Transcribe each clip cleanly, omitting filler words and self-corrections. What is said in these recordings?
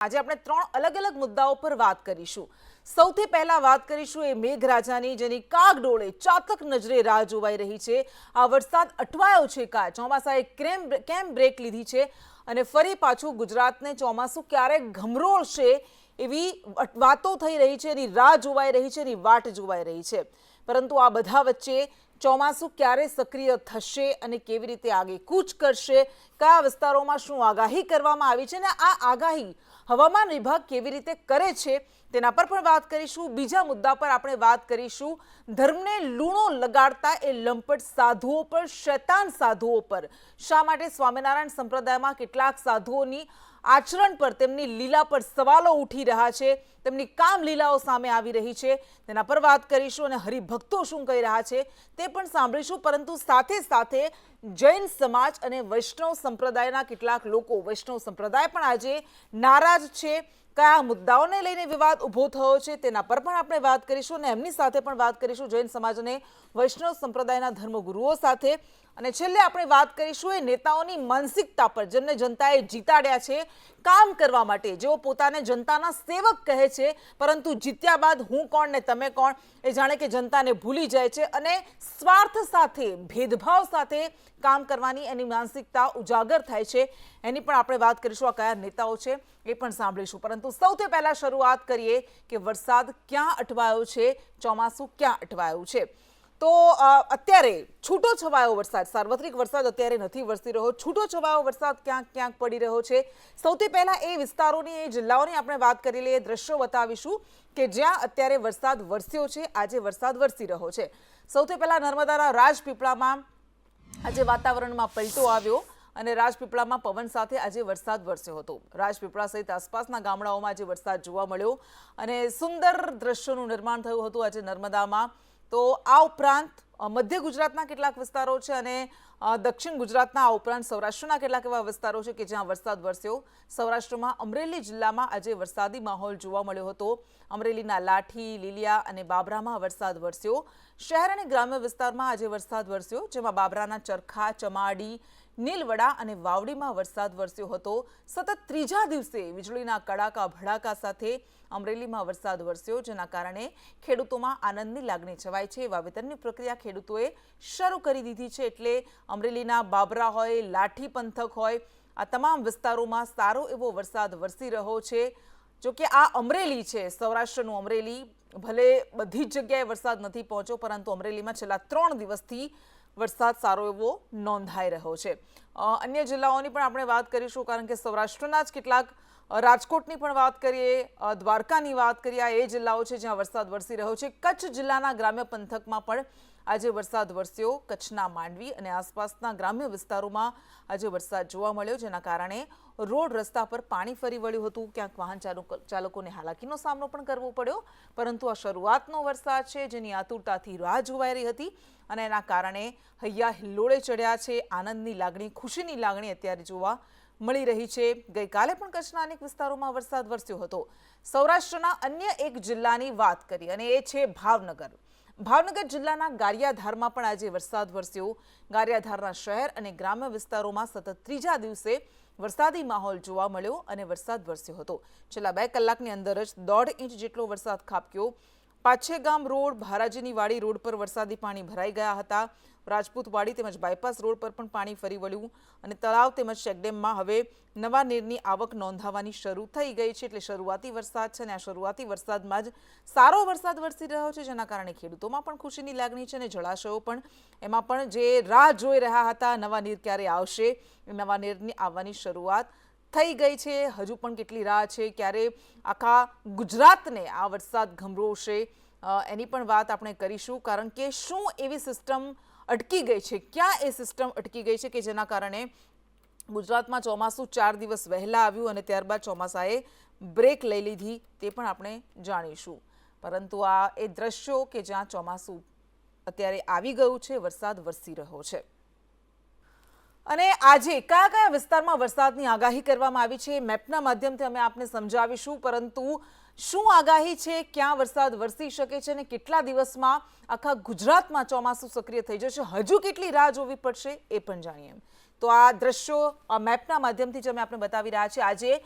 આજે આપણે ત્રણ અલગ અલગ મુદ્દાઓ પર વાત કરીશું। સૌથી પહેલા વાત કરીશું એ મેઘરાજાની, જેની કાગડોળે ચાતક નજરે રાહ જોવાઈ રહી છે। આ વરસાદ અટવાયો છે કા ચોમાસાએ કેમ બ્રેક લીધી છે અને ફરી પાછું ગુજરાતને ચોમાસું ક્યારે ઘમરોળશે એવી વાતો થઈ રહી છે, એની રાહ જોવાઈ રહી છે, એની વાટ જોવાઈ રહી છે। પરંતુ આ બધા વચ્ચે ચોમાસું ક્યારે સક્રિય થશે અને કેવી રીતે આગેકૂચ કરશે, કયા વિસ્તારોમાં શું આગાહી કરવામાં આવી છે અને આ આગાહી હવામાન વિભાગ કેવી રીતે કરે છે તેના પર પણ વાત કરીશું। બીજા મુદ્દા પર આપણે વાત કરીશું ધર્મને લૂણો લગાડતા એ લંપટ સાધુઓ પર, શૈતાન સાધુઓ પર। શા માટે સ્વામિનારાયણ સંપ્રદાયમાં કેટલાક સાધુઓની આચરણ પર, તેમની લીલા પર સવાલો ઉઠી રહ્યા છે, તેમની કામ લીલાઓ સામે આવી રહી છે, તેના પર વાત કરીશું અને હરિભક્તો શું કહી રહ્યા છે તે પણ સાંભળીશું। પરંતુ સાથે સાથે જૈન સમાજ અને વૈષ્ણવ સંપ્રદાયના કેટલાક લોકો, વૈષ્ણવ સંપ્રદાય પણ આજે નારાજ છે। કયા મુદ્દાઓને લઈને વિવાદ ઊભો થયો છે તેના પર પણ આપણે વાત કરીશું અને એમની સાથે પણ વાત કરીશું જૈન સમાજ અને વૈષ્ણવ સંપ્રદાયના ધર્મગુરુઓ સાથે। અને છેલ્લે આપણે વાત કરીશું એ નેતાઓની માનસિકતા પર, જેમને જનતાએ જીતાડ્યા છે કામ કરવા માટે, જેઓ પોતાને જનતાના સેવક કહે છે, પરંતુ જીત્યા બાદ હું કોણ ને તમે કોણ એ જાણે કે જનતાને ભૂલી જાય છે અને સ્વાર્થ સાથે, ભેદભાવ સાથે કામ કરવાની એની માનસિકતા ઉજાગર થાય છે। એની પણ આપણે વાત કરીશું, આ કયા નેતાઓ છે એ પણ સાંભળીશું। પરંતુ સૌથી પહેલા શરૂઆત કરીએ કે વરસાદ ક્યાં અટવાયો છે, ચોમાસું ક્યાં અટવાયું છે। તો અત્યારે છૂટો છવાયો વરસાદ, સાર્વત્રિક વરસાદ અત્યારે નથી વરસી રહ્યો, છૂટો છવાયો વરસાદ ક્યાંક ક્યાંક પડી રહ્યો છે। સૌથી પહેલા એ વિસ્તારોની, એ જિલ્લાઓની આપણે વાત કરી લઈએ, દ્રશ્યો બતાવીશું કે જ્યાં અત્યારે વરસાદ વરસ્યો છે, આજે વરસાદ વરસી રહ્યો છે। સૌથી પહેલા નર્મદાના રાજપીપળામાં આજે વાતાવરણમાં પલટો આવ્યો અને રાજપીપળામાં પવન સાથે આજે વરસાદ વરસ્યો હતો। રાજપીપળા સહિત આસપાસના ગામડાઓમાં આજે વરસાદ જોવા મળ્યો અને સુંદર દ્રશ્યોનું નિર્માણ થયું હતું આજે નર્મદામાં। તો આ ઉપરાંત મધ્ય ગુજરાતના કેટલાક વિસ્તારો છે અને દક્ષિણ ગુજરાતના, આ ઉપરાંત સૌરાષ્ટ્રના કેટલાક એવા વિસ્તારો છે કે જ્યાં વરસાદ વરસ્યો। સૌરાષ્ટ્રમાં અમરેલી જિલ્લામાં આજે વરસાદી માહોલ જોવા મળ્યો હતો। અમરેલીના લાઠી, લીલિયા અને બાબરામાં વરસાદ વરસ્યો। શહેર અને ગ્રામ્ય વિસ્તારમાં આજે વરસાદ વરસ્યો, જેમાં બાબરાના ચરખા, ચમાડી, નીલવડા અને વાવડીમાં વરસાદ વરસ્યો હતો। સતત ત્રીજા દિવસે વીજળીના કડાકા ભડાકા સાથે અમરેલીમાં વરસાદ વરસ્યો, જેના કારણે ખેડૂતોમાં આનંદની લાગણી છવાઈ છે। વાવેતરની પ્રક્રિયા ખેડૂતોએ શરૂ કરી દીધી છે, એટલે અમરેલીના બાબરા હોય, લાઠી પંથક હોય, આ તમામ વિસ્તારોમાં સારો એવો વરસાદ વરસી રહ્યો છે। જોકે આ અમરેલી છે, સૌરાષ્ટ્રનું અમરેલી, ભલે બધી જ જગ્યાએ વરસાદ નથી પહોંચ્યો, પરંતુ અમરેલીમાં છેલ્લા 3 દિવસથી વરસાદ સારો એવો નોંધાઈ રહ્યો છે। અન્ય જિલ્લાઓની પણ આપણે વાત કરીશું, કારણ કે સૌરાષ્ટ્રના જ કેટલાક, રાજકોટની પણ વાત કરીએ, દ્વારકાની વાત કરીએ, આ એ જિલ્લાઓ છે જ્યાં વરસાદ વરસી રહ્યો છે। કચ્છ જિલ્લાના ગ્રામ્ય પંથકમાં પણ આજે વરસાદ વરસ્યો। કચ્છના માંડવી અને આસપાસના ગ્રામ્ય વિસ્તારોમાં આજે વરસાદ જોવા મળ્યો, જેના કારણે રોડ રસ્તા પર પાણી ફરી વળ્યું હતું। ક્યાંક વાહન ચાલકોને હાલાકીનો સામનો પણ કરવો પડ્યો, પરંતુ આ શરૂઆતનો વરસાદ છે જેની આતુરતાથી રાહ જોવાઈ રહી હતી અને એના કારણે હૈયા હિલ્લોળે ચડ્યા છે। આનંદની લાગણી, ખુશીની લાગણી અત્યારે જોવા મળી રહી છે। ગઈકાલે પણ કચ્છના અનેક વિસ્તારોમાં વરસાદ વરસ્યો હતો। સૌરાષ્ટ્રના અન્ય એક જિલ્લાની વાત કરી અને એ છે ભાવનગર। ભાવનગર જિલ્લાના ગારિયાધારમાં પણ આજે વરસાદ વરસ્યો। ગારિયાધારના શહેર અને ગ્રામ્ય વિસ્તારોમાં સતત ત્રીજા દિવસે વરસાદી માહોલ જોવા મળ્યો અને વરસાદ વરસ્યો હતો। છેલ્લા 2 કલાકની અંદર જ 1.5 ઇંચ જેટલો વરસાદ ખાબક્યો। પાછેગામ રોડ, ભારાજીની વાડી રોડ પર વરસાદી પાણી ભરાઈ ગયા હતા। રાજપૂતવાડી તેમજ બાયપાસ રોડ પર પણ પાણી ફરી વળ્યું અને તળાવ તેમજ ચેકડેમમાં હવે નવા નીરની આવક નોંધાવાની શરૂ થઈ ગઈ છે। એટલે શરૂઆતી વરસાદ છે અને આ શરૂઆતી વરસાદમાં જ સારો વરસાદ વરસી રહ્યો છે, જેના કારણે ખેડૂતોમાં પણ ખુશીની લાગણી છે અને જળાશયો પણ, એમાં પણ જે રાહ જોઈ રહ્યા હતા નવા નીર ક્યારે આવશે, નવા નીરની આવવાની શરૂઆત થઈ ગઈ છે। હજુ પણ કેટલી રાહ છે, ક્યારે આખા ગુજરાતને આ વરસાદ ઘમરોળશે એની પણ વાત આપણે કરીશું, કારણ કે શું એવી સિસ્ટમ અટકી ગઈ છે, ક્યાં એ સિસ્ટમ અટકી ગઈ છે કે જેના કારણે ગુજરાતમાં ચોમાસું 4 દિવસ વહેલા આવ્યું અને ત્યારબાદ ચોમાસાએ બ્રેક લઈ લીધી, તે પણ આપણે જાણીશું। પરંતુ આ એ દ્રશ્યો કે જ્યાં ચોમાસું અત્યારે આવી ગયું છે, વરસાદ વરસી રહ્યો છે। અને આજે કયા કયા વિસ્તારમાં વરસાદની આગાહી કરવામાં આવી છે, મેપના માધ્યમથી અમે આપને સમજાવીશું। પરંતુ શું આગાહી છે, ક્યાં વરસાદ વરસી શકે છે અને કેટલા દિવસમાં આખા ગુજરાતમાં ચોમાસું સક્રિય થઈ જશે, હજુ કેટલી રાહ જોવી પડશે એ પણ જાણીએ। તો આ દ્રશ્યો મેપના માધ્યમથી જ અમે આપને બતાવી રહ્યા છીએ। આજે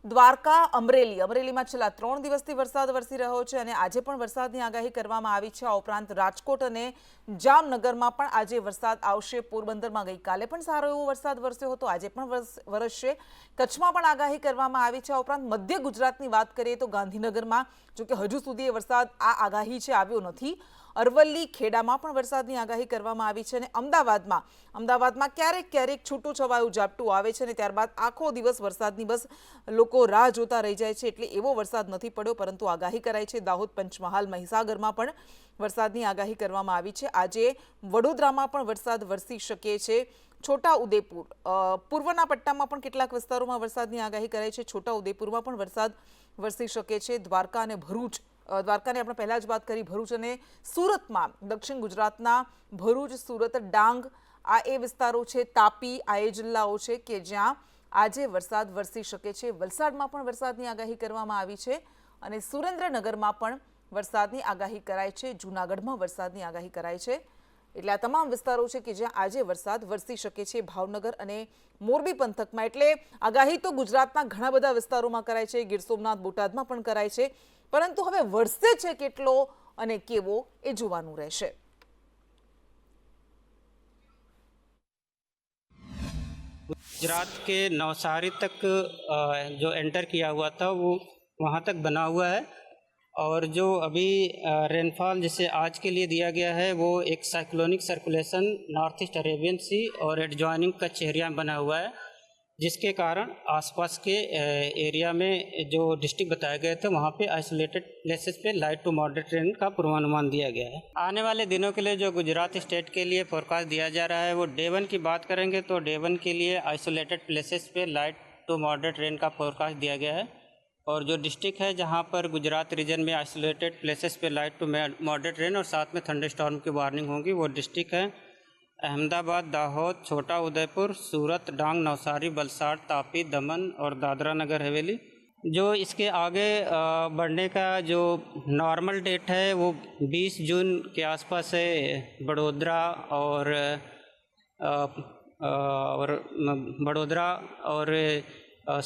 દ્વારકા, અમરેલીમાં છેલ્લા 3 દિવસથી વરસાદ વરસી રહ્યો છે અને આજે પણ વરસાદની આગાહી કરવામાં આવી છે. આ ઉપરાંત રાજકોટ અને જામનગરમાં પણ આજે વરસાદ આવશે. પોરબંદરમાં ગઈકાલે પણ સારો એવો વરસાદ વરસ્યો હતો, આજે પણ વરસશે. કચ્છમાં પણ આગાહી કરવામાં આવી છે. આ ઉપરાંત મધ્ય ગુજરાતની વાત કરીએ તો ગાંધીનગરમાં, જો કે હજુ સુધી એ વરસાદ આ આગાહી છે આવ્યો નથી. અરવલ્લી, ખેડામાં પણ વરસાદની આગાહી કરવામાં આવી છે અને અમદાવાદમાં ક્યારેક છૂટું-છવાયું ઝાપટું આવે છે અને ત્યારબાદ આખો દિવસ વરસાદની બસ લોકો રાહ જોતા રહી જાય છે. એટલે એવો વરસાદ નથી પડ્યો, પરંતુ આગાહી કરાઈ છે. દાહોદ, પંચમહાલ, મહીસાગરમાં પણ વરસાદની આગાહી કરવામાં આવી છે. આજે વડોદરામાં પણ વરસાદ વરસી શકે છે. છોટાઉદેપુર, પૂર્વના પટ્ટામાં પણ કેટલાક વિસ્તારોમાં વરસાદની આગાહી કરાઈ છે. છોટાઉદેપુરમાં પણ વરસાદ વરસી શકે છે. દ્વારકા અને ભરૂચ, દ્વારકાની આપણે પહેલા જ વાત કરી. ભરૂચ અને સુરતમાં, દક્ષિણ ગુજરાતના ભરૂચ, સુરત, ડાંગ આ એ વિસ્તારો છે. તાપી આ એ જિલ્લાઓ છે કે જ્યાં આજે વરસાદ વરસી શકે છે. વલસાડમાં પણ વરસાદની આગાહી કરવામાં આવી છે અને સુરેન્દ્રનગરમાં પણ વરસાદની આગાહી કરાઈ છે. જૂનાગઢમાં વરસાદની આગાહી કરાઈ છે. એટલે આ તમામ વિસ્તારો છે કે જ્યાં આજે વરસાદ વરસી શકે છે. ભાવનગર અને મોરબી પંથકમાં, એટલે આગાહી તો ગુજરાતના ઘણા બધા વિસ્તારોમાં કરાય છે. ગીર સોમનાથ, બોટાદમાં પણ કરાય છે. પરંતુ હવે વરસે છે કેટલો અને કેવો એ જોવાનું રહેશે. गुजरात के नवसारी तक जो एंटर किया हुआ था वो वहाँ तक बना हुआ है। और जो अभी रेनफॉल जिसे आज के लिए दिया गया है वो एक cyclonic circulation north east Arabian sea और एडजॉइनिंग कच्छ एरिया में बना हुआ है, जिसके कारण आसपास के एरिया में जो डिस्ट्रिक्ट बताए गए थे वहाँ पे आइसोलेटेड प्लेसेस पे लाइट टू मॉडरेट रेन का पूर्वानुमान दिया गया है। आने वाले दिनों के लिए जो गुजरात स्टेट के लिए फोरकास्ट दिया जा रहा है वो डे 1 की बात करेंगे तो डे 1 के लिए आइसोलेटेड प्लेसेस पे लाइट टू मॉडरेट रेन का फोरकास्ट दिया गया है। और जो डिस्ट्रिक्ट है जहाँ पर गुजरात रीजन में आइसोलेटेड प्लेसेस पे लाइट टू मॉडरेट रेन और साथ में थंडरस्टॉर्म की वार्निंग होगी वो डिस्ट्रिक्ट है अहमदाबाद, दाहोद, छोटा उदयपुर, सूरत, डांग, नवसारी, वलसाड़, तापी, दमन और दादरा नगर हवेली। जो इसके आगे बढ़ने का जो नॉर्मल डेट है वो 20 जून के आसपास है। बड़ोदरा और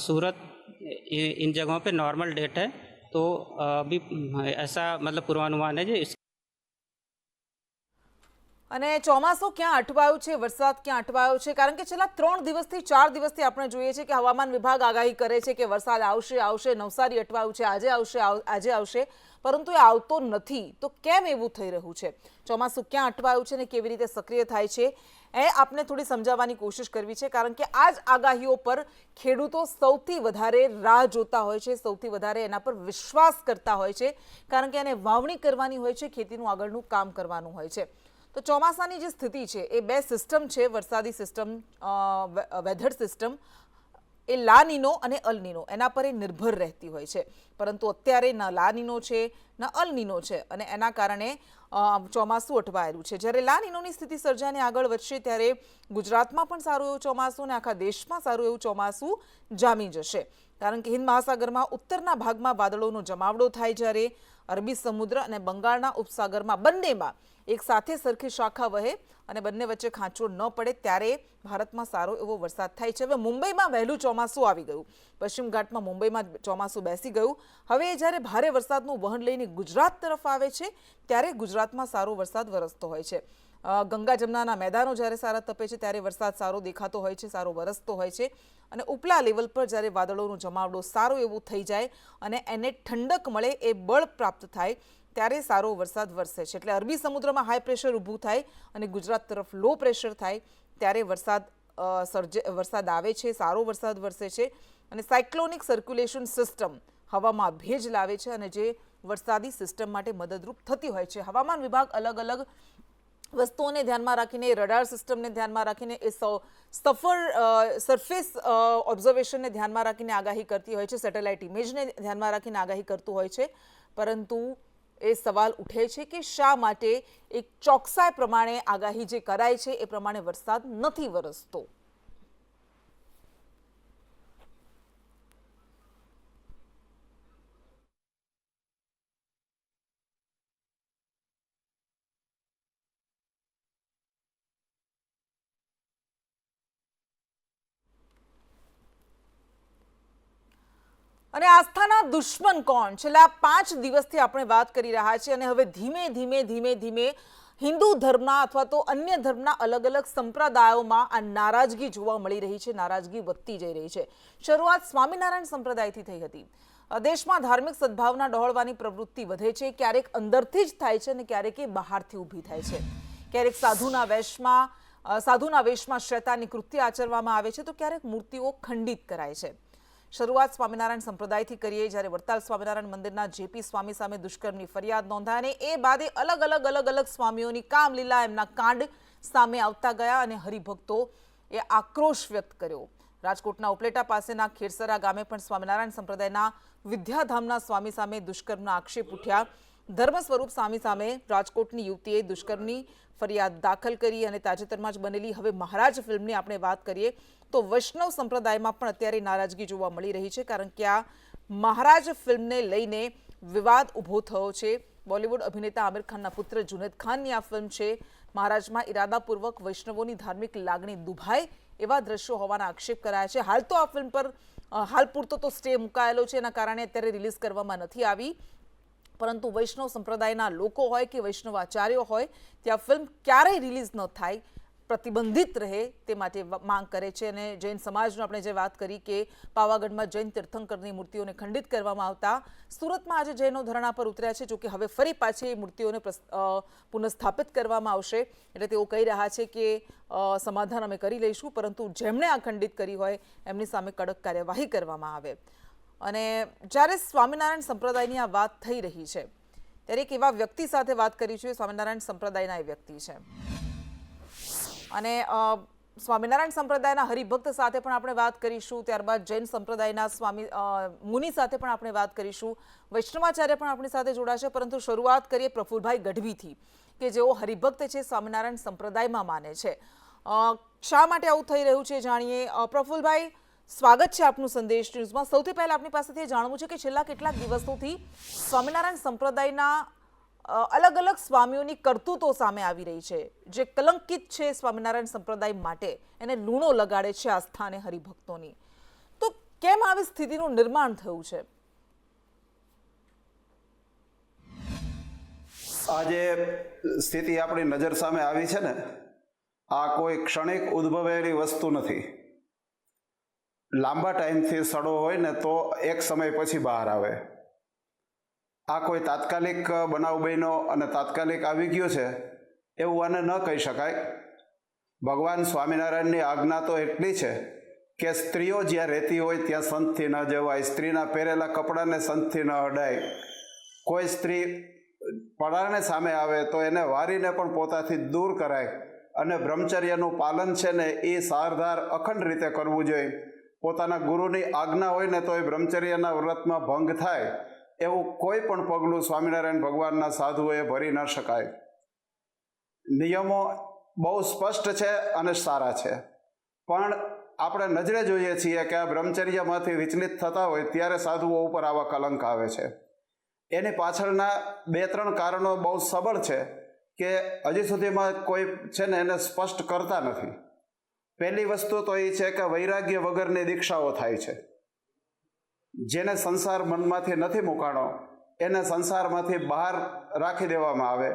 सूरत इन जगहों पे नॉर्मल डेट है। तो अभी ऐसा मतलब पूर्वानुमान है जो અને ચોમાસું ક્યાં અટવાયું છે, વરસાદ ક્યાં અટવાયો છે? કારણ કે છેલ્લા 3 દિવસથી 4 દિવસથી આપણે જોઈએ છે કે હવામાન વિભાગ આગાહી કરે છે કે વરસાદ આવશે. નવસારી અટવાયું છે, આજે આવશે, પરંતુ એ આવતો નથી. તો કેમ એવું થઈ રહ્યું છે? ચોમાસું ક્યાં અટવાયું છે અને કેવી રીતે સક્રિય થાય છે એ આપણે થોડી સમજાવવાની કોશિશ કરવી છે. કારણ કે આ જ આગાહીઓ પર ખેડૂતો સૌથી વધારે રાહ જોતા હોય છે, સૌથી વધારે એના પર વિશ્વાસ કરતા હોય છે, કારણ કે એને વાવણી કરવાની હોય છે, ખેતીનું આગળનું કામ કરવાનું હોય છે. તો ચોમાસાની જે સ્થિતિ છે એ બે સિસ્ટમ છે, વરસાદી સિસ્ટમ, વેધર સિસ્ટમ, એ લા નીનો અને અલ નીનો, એના પર એ નિર્ભર રહેતી હોય છે. પરંતુ અત્યારે ન લા નીનો છે ન અલ નીનો છે અને એના કારણે ચોમાસું અટવાયેલું છે. જ્યારે લા નીનોની સ્થિતિ સર્જાને આગળ વધશે ત્યારે ગુજરાતમાં પણ સારું એવું ચોમાસું અને આખા દેશમાં સારું એવું ચોમાસું જામી જશે. કારણ કે હિન્દ મહાસાગરમાં ઉત્તરના ભાગમાં વાદળોનો જમાવડો થાય, જ્યારે અરબી સમુદ્ર અને બંગાળના ઉપસાગરમાં બંનેમાં એક સાથે સરખી શાખા વહે અને બંને વચ્ચે ખાંચો ન પડે ત્યારે ભારતમાં સારો એવો વરસાદ થાય છે. હવે મુંબઈમાં વહેલું ચોમાસું આવી ગયું, પશ્ચિમ ઘાટમાં મુંબઈમાં ચોમાસું બેસી ગયું. હવે જ્યારે ભારે વરસાદનું વહન લઈને ગુજરાત તરફ આવે છે ત્યારે ગુજરાતમાં સારો વરસાદ વરસતો હોય છે. ગંગા જમનાના મેદાનો જ્યારે સારા તપે છે ત્યારે વરસાદ સારો દેખાતો હોય છે, સારો વરસતો હોય છે. અને ઉપલા લેવલ પર જ્યારે વાદળોનો જમાવડો સારો એવું થઈ જાય અને એને ઠંડક મળે, એ બળ પ્રાપ્ત થાય ત્યારે સારો વરસાદ વરસે છે. એટલે અરબી સમુદ્રમાં હાઈ પ્રેશર ઊભું થાય અને ગુજરાત તરફ લો પ્રેશર થાય ત્યારે વરસાદ આવે છે, સારો વરસાદ વરસે છે. અને સાયક્લોનિક સર્ક્યુલેશન સિસ્ટમ હવામાં ભેજ લાવે છે અને જે વરસાદી સિસ્ટમ માટે મદદરૂપ થતી હોય છે. હવામાન વિભાગ અલગ અલગ વસ્તુઓને ધ્યાનમાં રાખીને, રડાર સિસ્ટમને ધ્યાનમાં રાખીને, એ સરફેસ ઓબ્ઝર્વેશનને ધ્યાનમાં રાખીને આગાહી કરતી હોય છે, સેટેલાઇટ ઇમેજને ધ્યાનમાં રાખીને આગાહી કરતું હોય છે. પરંતુ એ સવાલ ઉઠે છે કે શા માટે એક ચોકસાઈ પ્રમાણે આગાહી જે કરાય છે એ પ્રમાણે વરસાદ નથી વરસતો? અને આસ્થાના દુશ્મન કોણ? છેલ્લા 5 દિવસથી આપણે વાત કરી રહ્યા છીએ અને હવે ધીમે ધીમે હિન્દુ ધર્મના અથવા તો અન્ય ધર્મના અલગ અલગ સંપ્રદાયોમાં આ નારાજગી જોવા મળી રહી છે, નારાજગી વધતી જઈ રહી છે. શરૂઆત સ્વામિનારાયણ સંપ્રદાયથી થઈ હતી. દેશમાં ધાર્મિક સદભાવના ડહોળવાની પ્રવૃત્તિ વધે છે, ક્યારેક અંદરથી જ થાય છે અને ક્યારેક એ બહારથી ઊભી થાય છે. ક્યારેક સાધુના વેશમાં શૈતાની કૃત્ય આચરવામાં આવે છે, તો ક્યારેક મૂર્તિઓ ખંડિત કરાય છે. શરૂઆત સ્વામિનારાયણ સંપ્રદાયથી કરીએ, જ્યારે વડતાલ સ્વામિનારાયણ મંદિરના જેપી સ્વામી સામે દુષ્કર્મની ફરિયાદ નોંધાય અને એ બાદ અલગ સ્વામીઓની કામલીલા, એમના કાંડ સામે આવતા ગયા અને હરિભક્તો એ આક્રોશ વ્યક્ત કર્યો. રાજકોટના ઉપલેટા પાસેના ખેરસરા ગામે પણ સ્વામિનારાયણ સંપ્રદાયના વિદ્યાધામના સ્વામી સામે દુષ્કર્મના આક્ષેપ ઉઠ્યા. ધર્મ સ્વરૂપ સ્વામી સામે રાજકોટની યુવતીએ દુષ્કર્મની ફરિયાદ દાખલ કરી અને તાજેતરમાં જ બનેલી હવે મહારાજ ફિલ્મની આપણે વાત કરીએ તો વૈષ્ણવ સંપ્રદાયમાં પણ અત્યારે નારાજગી જોવા મળી રહી છે, કારણ કે આ મહારાજ ફિલ્મને લઈને વિવાદ ઊભો થયો છે. બોલિવૂડ અભિનેતા આમિર ખાનના પુત્ર જુનેદ ખાનની આ ફિલ્મ છે. મહારાજમાં ઇરાદાપૂર્વક વૈષ્ણવોની ધાર્મિક લાગણી દુભાય એવા દ્રશ્યો હોવાના આક્ષેપ કરાયા છે. હાલ તો આ ફિલ્મ પર હાલ પૂરતો તો સ્ટે મુકાયેલો છે, એના કારણે અત્યારે રિલીઝ કરવામાં નથી આવી, પરંતુ વૈષ્ણવ સંપ્રદાયના લોકો હોય કે વૈષ્ણવ આચાર્યો હોય, ત્યાં ફિલ્મ ક્યારેય રિલીઝ ન થાય, પ્રતિબંધિત રહે તે માટે માંગ કરે છે. અને જૈન સમાજનો આપણે જે વાત કરી કે પાવાગઢમાં જૈન તીર્થંકરની મૂર્તિઓને ખંડિત કરવામાં આવતા સુરતમાં આજે જૈનો ધરણા પર ઉતર્યા છે. જોકે હવે ફરી પાછી એ મૂર્તિઓને પુનઃસ્થાપિત કરવામાં આવશે, એટલે તેઓ કહી રહ્યા છે કે સમાધાન અમે કરી લઈશું, પરંતુ જેમણે આ ખંડિત કરી હોય એમની સામે કડક કાર્યવાહી કરવામાં આવે. અને જ્યારે સ્વામિનારાયણ સંપ્રદાયની આ વાત થઈ રહી છે ત્યારે એક એવા વ્યક્તિ સાથે વાત કરી છે, સ્વામિનારાયણ સંપ્રદાયના એ વ્યક્તિ છે અને સ્વામિનારાયણ સંપ્રદાયના હરિભક્ત સાથે પણ આપણે વાત કરીશું, ત્યારબાદ જૈન સંપ્રદાયના સ્વામી મુનિ સાથે પણ આપણે વાત કરીશું, વૈષ્ણવાચાર્ય પણ આપણી સાથે જોડાશે. પરંતુ શરૂઆત કરીએ પ્રફુલભાઈ ગઢવીથી કે જેઓ હરિભક્ત છે, સ્વામિનારાયણ સંપ્રદાયમાં માને છે. શા માટે આવું થઈ રહ્યું છે જાણીએ. પ્રફુલભાઈ, સ્વાગત છે આપનું સંદેશ ન્યૂઝમાં. સૌથી પહેલા આપની પાસેથી જાણવું છે કે છેલ્લા કેટલાક દિવસોથી સ્વામિનારાયણ સંપ્રદાયના અલગ સ્વામીઓની કરતૂતો સામે આવી રહી છે, જે કલંકિત છે સ્વામિનારાયણ સંપ્રદાય માટે, એને લૂણો લગાડે છે આસ્થા અને હરિભક્તોની. તો કેમ આવી સ્થિતિનું નિર્માણ થયું છે? આ જે સ્થિતિ આપણી નજર સામે આવી છે ને, આ કોઈ ક્ષણિક ઉદ્ભવેલી વસ્તુ નથી. લાંબા ટાઈમથી સડો હોય ને તો એક સમય પછી બહાર આવે. આ કોઈ તાત્કાલિક બનાવ બન્યો અને તાત્કાલિક આવી ગયો છે એવું આને ન કહી શકાય. ભગવાન સ્વામિનારાયણની આજ્ઞા તો એટલી છે કે સ્ત્રીઓ જ્યાં રહેતી હોય ત્યાં સંતથી ન જવાય, સ્ત્રીના પહેરેલા કપડાને સંતથી ન અડાય, કોઈ સ્ત્રી પરાણે સામે આવે તો એને વારીને પણ પોતાથી દૂર કરાય, અને બ્રહ્મચર્યનું પાલન છે ને એ સારધાર અખંડ રીતે કરવું જોઈએ. પોતાના ગુરુની આજ્ઞા હોય ને તો એ બ્રહ્મચર્યના વ્રતમાં ભંગ થાય એવું કોઈ પણ પગલું સ્વામિનારાયણ ભગવાનના સાધુઓએ ભરી ન શકાય. નિયમો બહુ સ્પષ્ટ છે અને સારા છે, પણ આપણે નજરે જોઈએ છીએ કે આ બ્રહ્મચર્યમાંથી વિચલિત થતા હોય ત્યારે સાધુઓ ઉપર આવા કલંક આવે છે. એની પાછળના 2-3 કારણો બહુ સબળ છે કે હજી સુધીમાં કોઈ છે ને એને સ્પષ્ટ કરતા નથી. પહેલી વસ્તુ તો એ છે કે વૈરાગ્ય વગરની દીક્ષાઓ થાય છે. જેને સંસાર મનમાંથી નથી મુકાણો એને સંસારમાંથી બહાર રાખી દેવામાં આવે,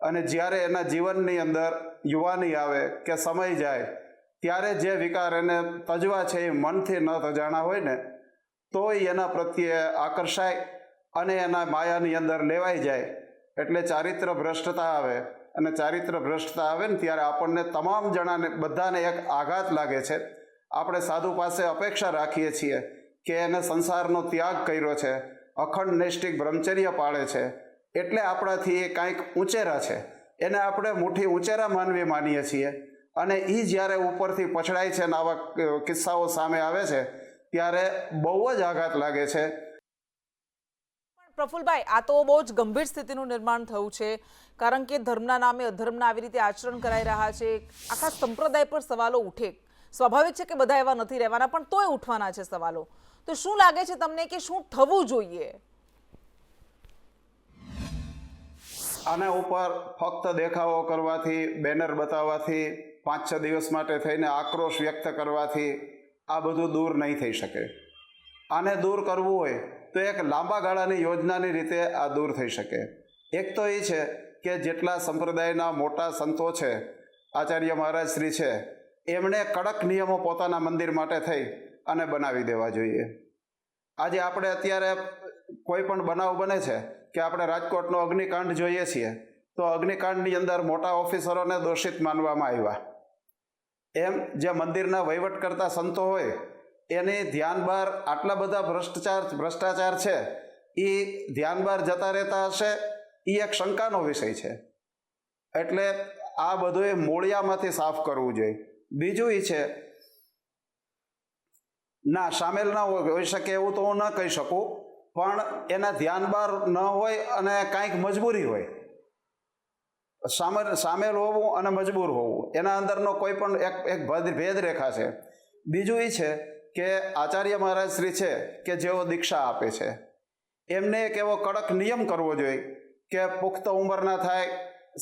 અને જ્યારે એના જીવનની અંદર યુવાની આવે કે સમય જાય ત્યારે જે વિકાર એને તજવા છે એ મનથી ન તજાણા હોય ને તો એના પ્રત્યે આકર્ષાય અને એના માયાની અંદર લેવાઈ જાય, એટલે ચારિત્ર ભ્રષ્ટતા આવે. અને ચારિત્ર ભ્રષ્ટતા આવે ને ત્યારે આપણને તમામ જણાને બધાને એક આઘાત લાગે છે. આપણે સાધુ પાસે અપેક્ષા રાખીએ છીએ કે એને સંસારનો ત્યાગ કર્યો છે, અખંડ નૈષ્ટિક બ્રહ્મચર્ય પાળે છે, એટલે આપણાથી એ કાંઈક ઊંચેરા છે, એને આપણે મુઠ્ઠી ઊંચેરા માનીએ છીએ. અને એ જ્યારે ઉપરથી પછડાય છે ને આવા કિસ્સાઓ સામે આવે છે ત્યારે બહુ જ આઘાત લાગે છે. પ્રફુલભાઈ, આ તો બહુ જ ગંભીર સ્થિતિનું નિર્માણ થયું છે, કારણ કે ધર્મના નામે અધર્મના આવી રીતે આચરણ કરાઈ રહ્યા છે. આખા સંપ્રદાય પર સવાલો ઉઠે. સ્વાભાવિક છે કે બધા એવા નથી રહેવાના, પણ તોય ઉઠવાના છે સવાલો. તો શું લાગે છે તમને કે શું થવું જોઈએ? આના ઉપર ફક્ત દેખાવો કરવાથી, બેનર બતાવવાથી, 5-6 દિવસ માટે થઈને આક્રોશ વ્યક્ત કરવાથી આ બધું દૂર નહીં થઈ શકે. આને દૂર કરવું હોય તો એક લાંબા ગાળાની યોજનાની રીતે આ દૂર થઈ શકે. એક તો એ છે કે જેટલા સંપ્રદાયના મોટા સંતો છે, આચાર્ય મહારાજ શ્રી છે, એમણે કડક નિયમો પોતાના મંદિર માટે થઈ અને બનાવી દેવા જોઈએ. આજે આપણે અત્યારે કોઈ પણ બનાવ બને છે કે આપણે રાજકોટનો અગ્નિકાંડ જોઈએ છીએ, તો અગ્નિકાંડની અંદર મોટા ઓફિસરોને દોષિત માનવામાં આવ્યા. એમ જે મંદિરના વહીવટ કરતા સંતો હોય એની ધ્યાન બહાર આટલા બધા ભ્રષ્ટાચાર છે, એ ધ્યાન બહાર જતા રહેતા હશે, એ એક શંકાનો વિષય છે. એટલે આ બધું એ મૂળિયામાંથી સાફ કરવું જોઈએ. બીજું એ છે, ના સામેલ ના હોઈ શકે એવું તો હું ન કહી શકું, પણ એના ધ્યાન બહાર ન હોય અને કાંઈક મજબૂરી હોય. સામેલ હોવું અને મજબૂર હોવું એના અંદરનો કોઈ પણ એક ભેદ રેખા છે. બીજું એ છે કે આચાર્ય મહારાજ શ્રી છે કે જેઓ દીક્ષા આપે છે, એમને એક એવો કડક નિયમ કરવો જોઈએ કે પુખ્ત ઉંમરના થાય,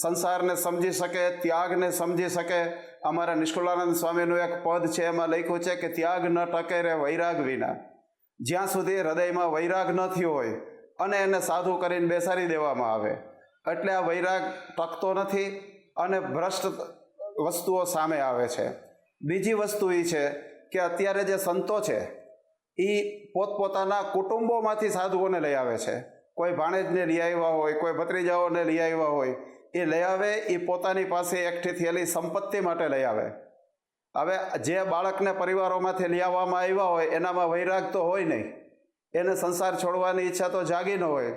સંસારને સમજી શકે, ત્યાગને સમજી શકે. અમારા નિષ્કુળાનંદ સ્વામીનું એક પદ છે, એમાં લખ્યું છે કે ત્યાગ ન ટકે રે વૈરાગ વિના. જ્યાં સુધી હૃદયમાં વૈરાગ ન થયો હોય અને એને સાધુ કરીને બેસાડી દેવામાં આવે એટલે આ વૈરાગ ટકતો નથી અને ભ્રષ્ટ વસ્તુઓ સામે આવે છે. બીજી વસ્તુ એ છે કે અત્યારે જે સંતો છે એ પોતપોતાના કુટુંબોમાંથી સાધુઓને લઈ આવે છે. કોઈ ભાણેજને લઈ આવ્યા હોય, કોઈ ભત્રીજાઓને લઈ આવ્યા હોય, એ લઈ આવે, એ પોતાની પાસે એકઠી થયેલી સંપત્તિ માટે લઈ આવે. હવે જે બાળકને પરિવારોમાંથી લઈ આવવામાં આવ્યા હોય એનામાં વૈરાગ તો હોય નહીં, એને સંસાર છોડવાની ઈચ્છા તો જાગી ન હોય.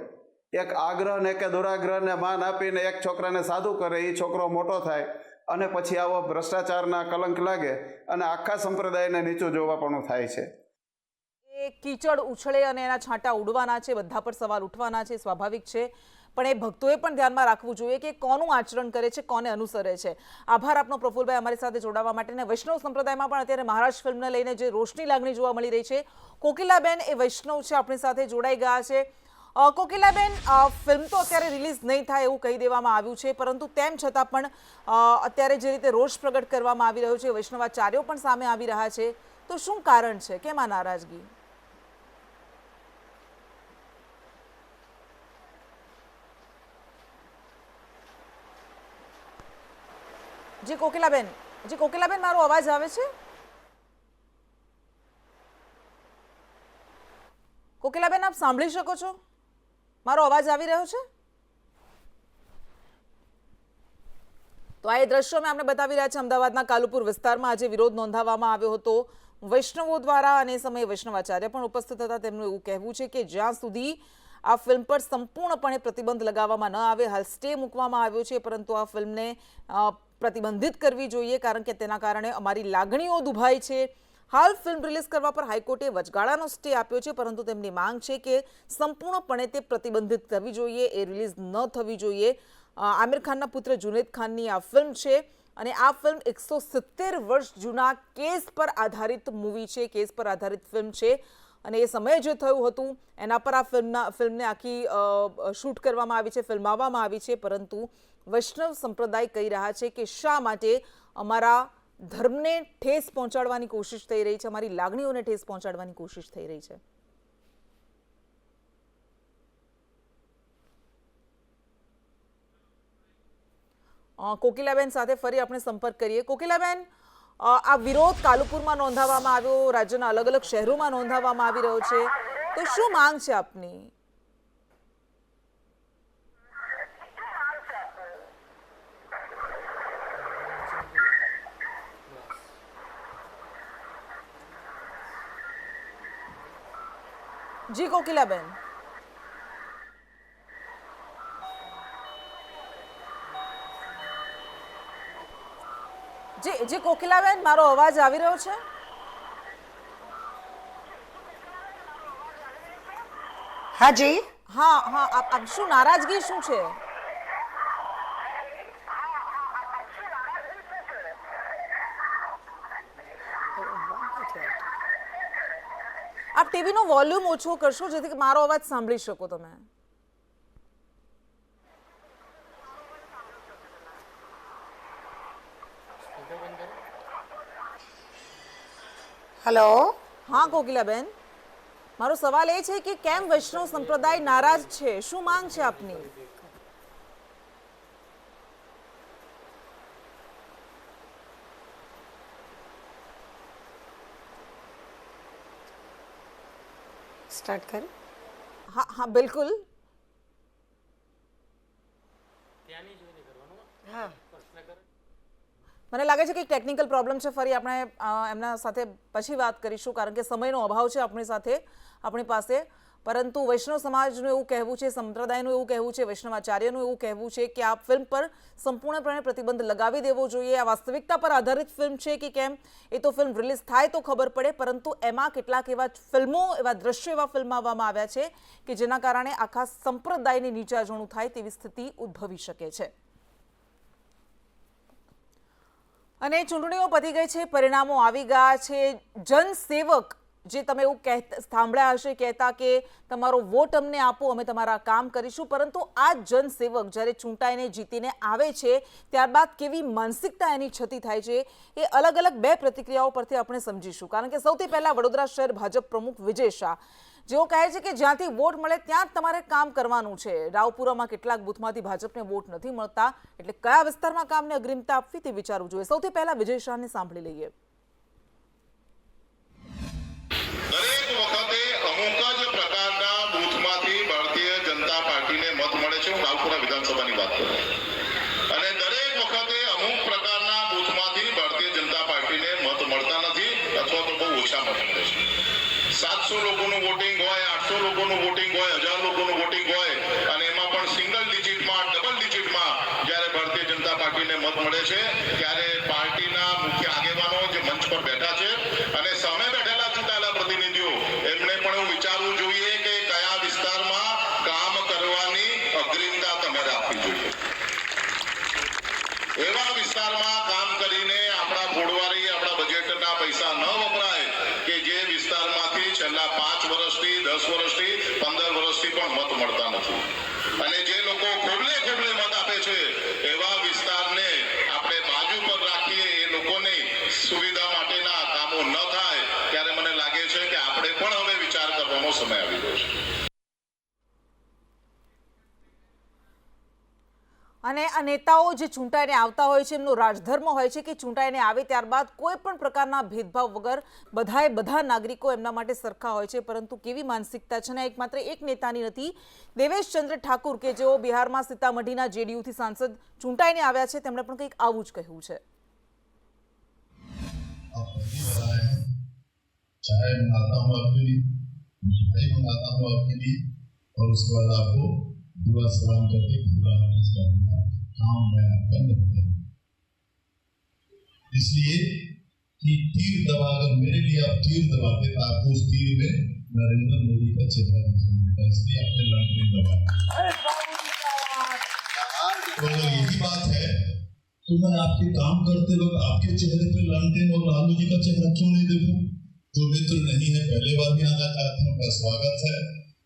એક આગ્રહને કે દુરાગ્રહને માન આપીને એક છોકરાને સાધુ કરે, એ છોકરો મોટો થાય અને પછી આવો ભ્રષ્ટાચારના કલંક લાગે અને આખા સંપ્રદાયને નીચું જોવાપણું થાય છે. એ કીચડ ઉછળે અને એના છાંટા ઉડવાના છે, બધા પર સવાલ ઉઠવાના છે, સ્વાભાવિક છે. પણ એ ભક્તોએ પણ ધ્યાનમાં રાખવું જોઈએ કે કોનું આચરણ કરે છે, કોને અનુસરે છે. આભાર આપનો પ્રફુલભાઈ અમારી સાથે જોડાવા માટે. અને વૈષ્ણવ સંપ્રદાયમાં પણ અત્યારે મહારાજ ફિલ્મને લઈને જે રોષની લાગણી જોવા મળી રહી છે. કોકિલાબેન એ વૈષ્ણવ છે, આપણી સાથે જોડાઈ ગયા છે. કોકિલાબેન, ફિલ્મ તો અત્યારે રિલીઝ નહીં થાય એવું કહી દેવામાં આવ્યું છે, પરંતુ તેમ છતાં પણ અત્યારે જે રીતે રોષ પ્રગટ કરવામાં આવી રહ્યો છે, વૈષ્ણવાચાર્યો પણ સામે આવી રહ્યા છે, તો શું કારણ છે, કેમ આ નારાજગી? જી કોકિલાબેન, મારો અવાજ આવે છે? કોકિલાબેન, આપ સાંભળી શકો છો? મારો અવાજ આવી રહ્યો છે? તો આ એ દ્રશ્યો મેં આપણે બતાવી રહ્યા છે. અમદાવાદના કાલુપુર વિસ્તારમાં આજે વિરોધ નોંધાવવામાં આવ્યો હતો વૈષ્ણવો દ્વારા, અને એ સમયે વૈષ્ણવાચાર્ય પણ ઉપસ્થિત હતા. તેમનું એવું કહેવું છે કે જ્યાં સુધી આ ફિલ્મ પર સંપૂર્ણપણે પ્રતિબંધ લગાવવામાં ન આવે, હાલ સ્ટે મૂકવામાં આવ્યો છે, પરંતુ આ ફિલ્મને પ્રતિબંધિત કરવી જોઈએ, કારણ કે તેના કારણે અમારી લાગણીઓ દુભાય છે. હાલ ફિલ્મ રિલીઝ કરવા પર હાઈકોર્ટે વચગાળાનો સ્ટે આપ્યો છે, પરંતુ તેમની માંગ છે કે સંપૂર્ણપણે તે પ્રતિબંધિત કરવી જોઈએ, એ રિલીઝ ન થવી જોઈએ. આમિર ખાનના પુત્ર જુનેદ ખાનની આ ફિલ્મ છે અને આ ફિલ્મ 170 વર્ષ જૂના કેસ પર આધારિત મૂવી છે, કેસ પર આધારિત ફિલ્મ છે. અને એ સમયે જે થયું હતું એના પર આ ફિલ્મને આખી શૂટ કરવામાં આવી છે, ફિલ્માવવામાં આવી છે. પરંતુ વૈષ્ણવ સંપ્રદાય કહી રહ્યા છે કે શા માટે અમારા ધર્મને ઠેસ પહોંચાડવાની કોશિશ થઈ રહી છે, અમારી લાગણીઓને ઠેસ પહોંચાડવાની કોશિશ થઈ રહી છે. કોકિલાબેન સાથે ફરી આપણે સંપર્ક કરીએ. કોકિલાબેન, આ વિરોધ કાલુપુરમાં નોંધાવવામાં આવ્યો, રાજ્યના અલગ અલગ શહેરોમાં નોંધાવવામાં આવી રહ્યો છે, તો શું માંગ છે આપની? જી કોકિલાબેન. જી કોકિલાબેન, મારો અવાજ આવી રહ્યો છે? હા જી. હા, આપ શું નારાજગી શું છે? આપ ટીવીનો વોલ્યુમ ઓછો કરશો જેથી મારો અવાજ સાંભળી શકો તમે. હેલો. હા કોકિલાબેન. મારો સવાલ એ છે કે કેમ વૈષ્ણવ સંપ્રદાય નારાજ છે, શું માંગ છે આપની? સ્ટાર્ટ કર. હા હા બિલકુલ. હા, મને લાગે છે કે એક ટેકનિકલ પ્રોબ્લેમ છે. ફરી આપણે એમના સાથે પછી વાત કરીશું, કારણ કે સમયનો અભાવ છે આપણી પાસે. પરંતુ વૈષ્ણવ સમાજનું એવું કહેવું છે, સંપ્રદાયનું એવું કહેવું છે, વૈષ્ણવાચાર્યનું એવું કહેવું છે કે આ ફિલ્મ પર સંપૂર્ણપણે પ્રતિબંધ લગાવી દેવો જોઈએ. આ વાસ્તવિકતા પર આધારિત ફિલ્મ છે કે કેમ એ તો ફિલ્મ રિલીઝ થાય તો ખબર પડે, પરંતુ એમાં કેટલાક એવા દ્રશ્યો એવા ફિલ્માવવામાં આવ્યા છે કે જેના કારણે આખા સંપ્રદાયની નીચાજોણું થાય તેવી સ્થિતિ ઉદ્ભવી શકે છે. અને ચૂંટણીઓ પતી ગઈ છે, પરિણામો આવી ગયા છે. જનસેવક જે તમે એવું સાંભળ્યા હશે કહેતા કે તમારો વોટ અમને આપો, અમે તમારા કામ કરીશું, પરંતુ આ જનસેવક જ્યારે ચૂંટાઈને જીતીને આવે છે ત્યારબાદ કેવી માનસિકતા એની છતી થાય છે એ અલગ અલગ બે પ્રતિક્રિયાઓ પરથી આપણે સમજીશું. કારણ કે સૌથી પહેલા વડોદરા શહેર ભાજપ પ્રમુખ વિજય શાહ, જેઓ કહે છે કે જ્યાંથી વોટ મળે ત્યાં જ તમારે કામ કરવાનું છે. રાવપુરામાં કેટલાક બૂથમાંથી ભાજપને વોટ નથી મળતા, એટલે કયા વિસ્તારમાં કામને અગ્રિમતા આપવી તે વિચારવું જોઈએ. સૌથી પહેલા વિજય શાહને સાંભળી લઈએ. દરેક વખતે અમુક જ પ્રકારના બૂથમાંથી ભારતીય જનતા પાર્ટીને મત મળે છે. હું રાવપુરા વિધાનસભાની વાત કરું, અને દરેક વખતે અમુક પ્રકારના બૂથમાંથી ભારતીય જનતા પાર્ટીને મત મળતા નથી, અથવા તો બહુ ઓછા મત મળે છે. 700 લોકોનું વોટિંગ હોય, 800 લોકોનું વોટિંગ હોય, 1000 લોકોનું વોટિંગ હોય, અને એમાં પણ સિંગલ ડિજિટમાં, ડબલ ડિજિટમાં જ્યારે ભારતીય જનતા પાર્ટીને મત મળે છે ત્યારે પાર્ટીના મુખ્ય આગેવાનો જે મંચ પર બેઠા છે અને સામે બેઠેલા ચૂંટાયેલા પ્રતિનિધિઓ, એમણે પણ એવું વિચારવું જોઈએ કે કયા વિસ્તારમાં કામ કરવાની અગ્રિમતા તમારે આપવી જોઈએ. એવા વિસ્તારમાં કામ કરીને આપણા ફોડવારી, આપણા બજેટના પૈસા ન વપરાય કે જે વિસ્તારમાંથી છેલ્લા 5 વર્ષથી, 10 વર્ષથી, 15 વર્ષથી પણ મત મળતા નથી. અને જે લોકો ખોબલે ખોબલે મત આપે છે એવા વિસ્તારને આપણે બાજુ પર રાખીએ, એ લોકોને સુવિધા માટેના કામો ન થાય, ત્યારે મને લાગે છે કે આપણે પણ હવે વિચાર કરવાનો સમય આવી ગયો છે. અને આ નેતાઓ જે ચૂંટાઈને આવતા હોય છે એમનો રાજધર્મ હોય છે કે ચૂંટાઈને આવે ત્યારબાદ કોઈ પણ પ્રકારના ભેદભાવ વગર બધા નાગરિકો એમના માટે સરખા હોય છે. પરંતુ કેવી માનસિકતા છે ને, માત્ર એક નેતાની નથી. દેવેશચંદ્ર ઠાકુર કે જેઓ બિહારમાં સીતામઢીના જેડીયુથી સાંસદ ચૂંટાઈને આવ્યા છે, તેમણે પણ કંઈક આવું જ કહ્યું છે. चाय बनाता हूँ आपके लिए, मिठाई बनाता हूँ आपके लिए, और उसके बाद आपको दुआ सलाम करके खुदा हाफिज करूँगा. काम मैं आपका नहीं करूँगा, इसलिए कि तीर दबा, अगर मेरे लिए आप तीर दबाते तो आपको उस तीर में नरेंद्र मोदी का चेहरा दिखाई देता, इसलिए आपने लालटेन दबाया. तो अगर यही बात है तो मैं आपके काम करते वक्त आपके चेहरे पे लालटेन और लालू जी का चेहरा क्यों नहीं देखूं? जो मित्र नहीं है पहले बार भी आना चाहते हैं, उनका स्वागत है.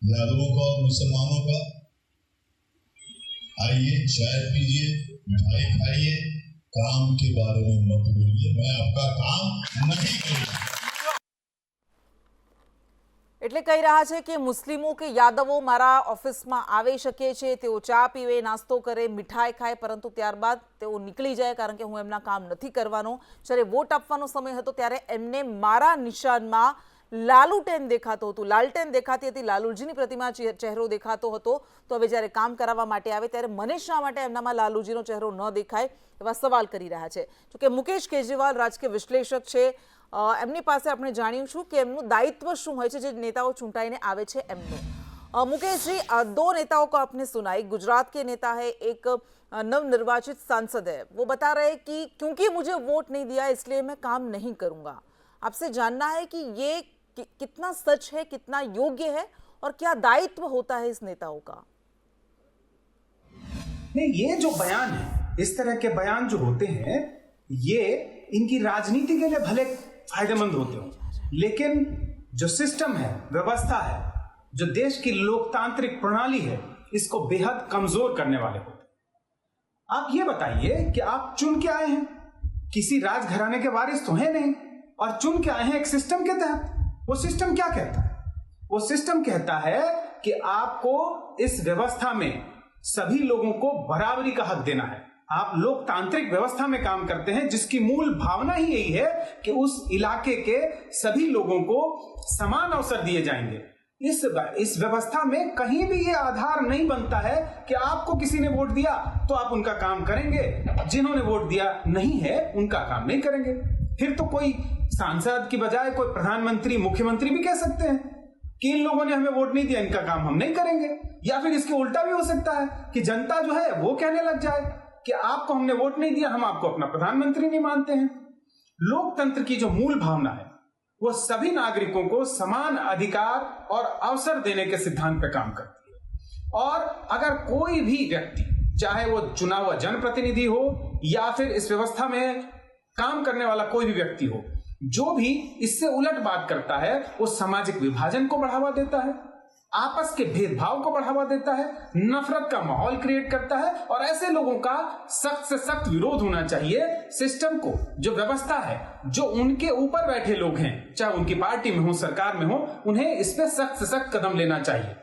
यादवों का और मुसलमानों का, आइए चाय पीजिए, मिठाई खाइए, काम के बारे में मत बोलिए. मैं आपका काम नहीं करूंगा. એટલે કહી રહ્યા છે કે મુસ્લિમો કે યાદવો મારા ઓફિસમાં આવી શકે છે, તેઓ ચા પીવે, નાસ્તો કરે, મીઠાઈ ખાય, પરંતુ ત્યારબાદ તેઓ નીકળી જાય, કારણ કે હું એમના કામ નથી કરવાનો. જ્યારે વોટ આપવાનો સમય હતો ત્યારે એમને મારા નિશાનમાં લાલુટેન દેખાતું હતું, લાલટેન દેખાતી હતી, લાલુજીની પ્રતિમા ચહેરો દેખાતો હતો. તો હવે જ્યારે કામ કરાવવા માટે આવે ત્યારે મને શા માટે એમનામાં લાલુજીનો ચહેરો ન દેખાય, એવા સવાલ કરી રહ્યા છે. જોકે મુકેશ કેજરીવાલ રાજકીય વિશ્લેષક છે, એમની પાસે આપણે જાણીશું કે એમનું દાयित्व શું હોય છે જે नेताओं चुनटाઈને આવે છે એમનું. मुकेश जी, 2 नेताओं को आपने सुना. एक गुजरात के नेता है, एक नवनिर्वाचित सांसद है. वो बता रहे हैं कि क्योंकि मुझे वोट नहीं दिया इसलिए मैं काम नहीं करूंगा. आपसे जानना है कि ये कितना सच है, कितना योग्य है और क्या दायित्व होता है इस नेताओं का? नहीं, ये जो बयान है, इस तरह के बयान जो होते हैं, ये इनकी राजनीति के लिए भले फायदेमंद होते हो, लेकिन जो सिस्टम है, व्यवस्था है, जो देश की लोकतांत्रिक प्रणाली है, इसको बेहद कमजोर करने वाले होते हैं. आप ये बताइए कि आप चुन के आए हैं, किसी राजघराने के वारिस तो है नहीं, और चुन के आए हैं एक सिस्टम के तहत. वो सिस्टम क्या कहता है? वो सिस्टम कहता है कि आपको इस व्यवस्था में सभी लोगों को बराबरी का हक देना है। आप लोकतांत्रिक व्यवस्था में काम करते हैं जिसकी मूल भावना ही यही है कि उस इलाके के सभी लोगों को समान अवसर दिए जाएंगे। इस व्यवस्था में कहीं भी ये आधार नहीं बनता है कि आपको किसी ने वोट दिया तो आप उनका काम करेंगे, जिन्होंने वोट दिया नहीं है उनका काम नहीं करेंगे। फिर तो कोई सांसद की बजाय कोई प्रधानमंत्री, मुख्यमंत्री भी कह सकते हैं कि इन लोगों ने हमें वोट नहीं दिया, इनका काम हम नहीं करेंगे। या फिर इसके उल्टा भी हो सकता है कि जनता जो है वो कहने लग जाए कि आपको हमने वोट नहीं दिया, हम आपको अपना प्रधानमंत्री नहीं मानते हैं। लोकतंत्र की जो मूल भावना है वो सभी नागरिकों को समान अधिकार और अवसर देने के सिद्धांत पर काम करती है। और अगर कोई भी व्यक्ति, चाहे वो चुना हुआ जनप्रतिनिधि हो या फिर इस व्यवस्था में काम करने वाला कोई भी व्यक्ति हो, जो भी इससे उलट बात करता है वो सामाजिक विभाजन को बढ़ावा देता है, आपस के भेदभाव को बढ़ावा देता है, नफरत का माहौल क्रिएट करता है। और ऐसे लोगों का सख्त से सख्त विरोध होना चाहिए। सिस्टम को, जो व्यवस्था है, जो उनके ऊपर बैठे लोग हैं, चाहे उनकी पार्टी में हो, सरकार में हो, उन्हें इस पे सख्त से सख्त कदम लेना चाहिए।